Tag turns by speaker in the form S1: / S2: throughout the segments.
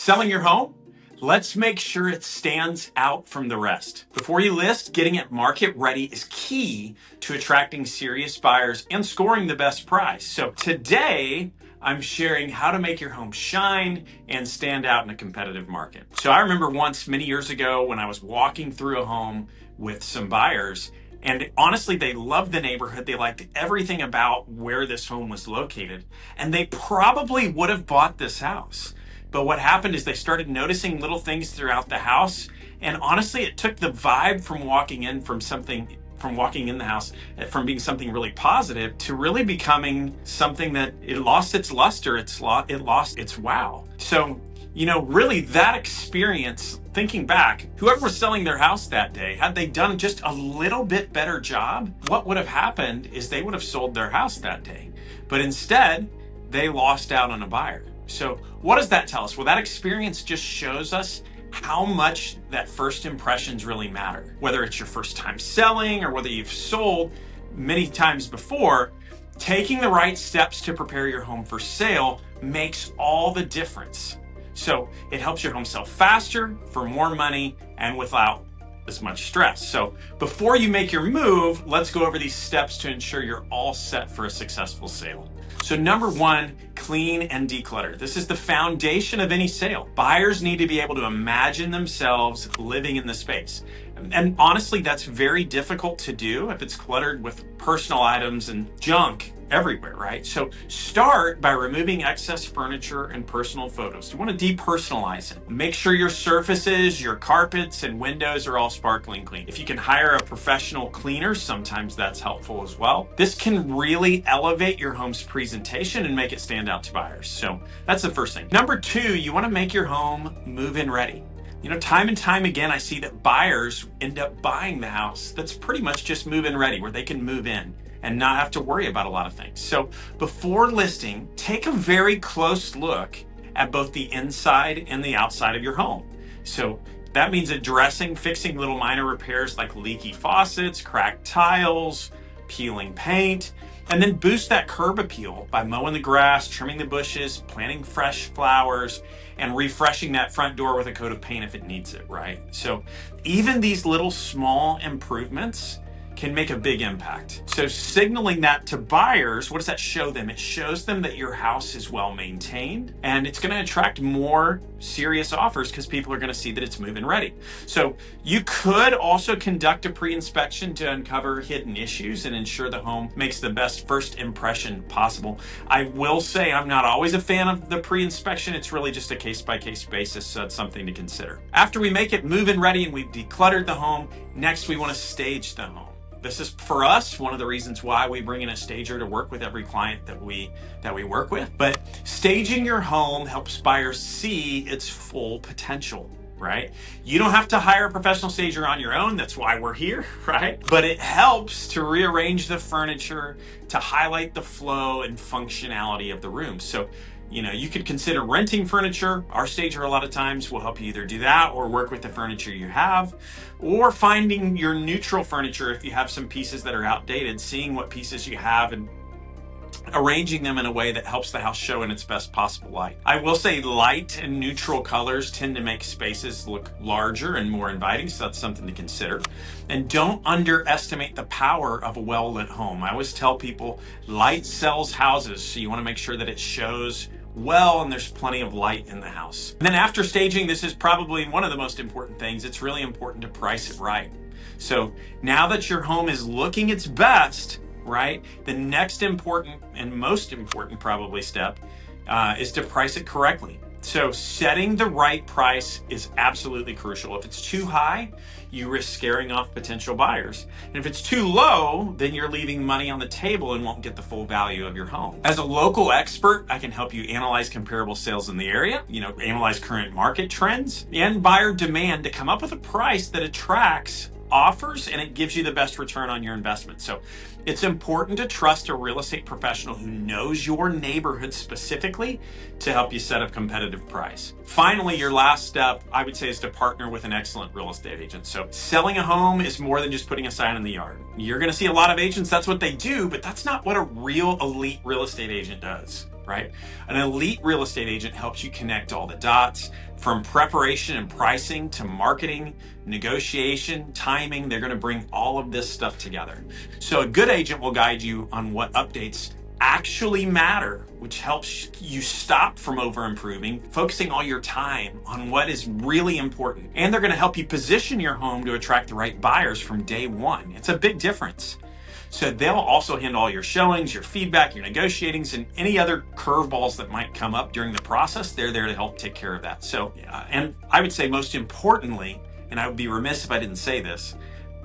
S1: Selling your home? Let's make sure it stands out from the rest. Before you list, getting it market ready is key to attracting serious buyers and scoring the best price. So today, I'm sharing how to make your home shine and stand out in a competitive market. So I remember once many years ago when I was walking through a home with some buyers, and honestly, they loved the neighborhood. They liked everything about where this home was located, and they probably would have bought this house. But what happened is they started noticing little things throughout the house. And honestly, it took the vibe from walking in the house, from being something really positive to really becoming something that it lost its luster. It lost its wow. So, really that experience, thinking back, whoever was selling their house that day, had they done just a little bit better job, what would have happened is they would have sold their house that day. But instead, they lost out on a buyer. So what does that tell us? Well, that experience just shows us how much that first impressions really matter. Whether it's your first time selling or whether you've sold many times before, taking the right steps to prepare your home for sale makes all the difference. So it helps your home sell faster, for more money, and without as much stress. So before you make your move, let's go over these steps to ensure you're all set for a successful sale. So number one, clean and declutter. This is the foundation of any sale. Buyers need to be able to imagine themselves living in the space. And honestly, that's very difficult to do if it's cluttered with personal items and junk everywhere, right? So start by removing excess furniture and personal photos. You want to depersonalize it. Make sure your surfaces, your carpets, and windows are all sparkling clean. If you can hire a professional cleaner, sometimes that's helpful as well. This can really elevate your home's presentation and make it stand out to buyers. So that's the first thing. Number two, you want to make your home move-in ready. Time and time again, I see that buyers end up buying the house that's pretty much just move-in ready, where they can move in and not have to worry about a lot of things. So before listing, take a very close look at both the inside and the outside of your home. So that means addressing, fixing little minor repairs like leaky faucets, cracked tiles, peeling paint, and then boost that curb appeal by mowing the grass, trimming the bushes, planting fresh flowers, and refreshing that front door with a coat of paint if it needs it, right? So even these little small improvements can make a big impact. So signaling that to buyers, what does that show them? It shows them that your house is well maintained, and it's going to attract more serious offers because people are going to see that it's move-in ready. So you could also conduct a pre-inspection to uncover hidden issues and ensure the home makes the best first impression possible. I will say I'm not always a fan of the pre-inspection. It's really just a case-by-case basis, so it's something to consider. After we make it move-in ready and we've decluttered the home, next we want to stage the home. This is, for us, one of the reasons why we bring in a stager to work with every client that we work with. But staging your home helps buyers see its full potential, right? You don't have to hire a professional stager on your own. That's why we're here, right? But it helps to rearrange the furniture to highlight the flow and functionality of the room. So you could consider renting furniture. Our stager a lot of times will help you either do that or work with the furniture you have, or finding your neutral furniture if you have some pieces that are outdated, seeing what pieces you have and arranging them in a way that helps the house show in its best possible light. I will say light and neutral colors tend to make spaces look larger and more inviting, so that's something to consider. And don't underestimate the power of a well-lit home. I always tell people light sells houses, so you want to make sure that it shows well and there's plenty of light in the house. And then after staging, this is probably one of the most important things. It's really important to price it right. So now that your home is looking its best, right, the next important and most important probably step is to price it correctly. So setting the right price is absolutely crucial. If it's too high, you risk scaring off potential buyers. And if it's too low, then you're leaving money on the table and won't get the full value of your home. As a local expert, I can help you analyze comparable sales in the area, analyze current market trends and buyer demand to come up with a price that attracts offers and it gives you the best return on your investment. So it's important to trust a real estate professional who knows your neighborhood specifically to help you set a competitive price. Finally, your last step, I would say, is to partner with an excellent real estate agent. So selling a home is more than just putting a sign in the yard. You're going to see a lot of agents, that's what they do, but that's not what a real elite real estate agent does, right? An elite real estate agent helps you connect all the dots from preparation and pricing to marketing, negotiation, timing. They're going to bring all of this stuff together. So a good agent will guide you on what updates actually matter, which helps you stop from over improving, focusing all your time on what is really important. And they're going to help you position your home to attract the right buyers from day one. It's a big difference. So they'll also handle all your showings, your feedback, your negotiatings, and any other curveballs that might come up during the process. They're there to help take care of that. So, and I would say most importantly, and I would be remiss if I didn't say this,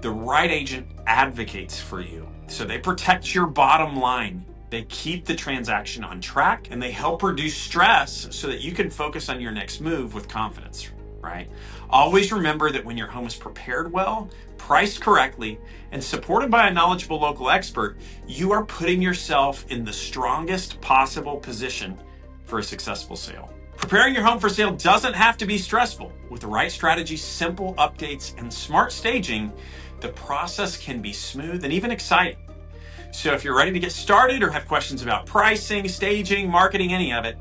S1: the right agent advocates for you. So they protect your bottom line. They keep the transaction on track, and they help reduce stress so that you can focus on your next move with confidence, right? Always remember that when your home is prepared well, priced correctly, and supported by a knowledgeable local expert, you are putting yourself in the strongest possible position for a successful sale. Preparing your home for sale doesn't have to be stressful. With the right strategy, simple updates, and smart staging, the process can be smooth and even exciting. So if you're ready to get started or have questions about pricing, staging, marketing, any of it,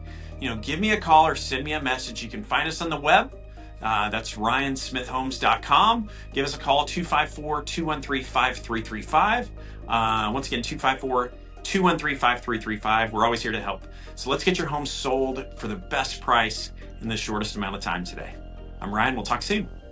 S1: give me a call or send me a message. You can find us on the web. That's ryansmithhomes.com. Give us a call, 254-213-5335. Once again, 254-213-5335. We're always here to help. So let's get your home sold for the best price in the shortest amount of time today. I'm Ryan. We'll talk soon.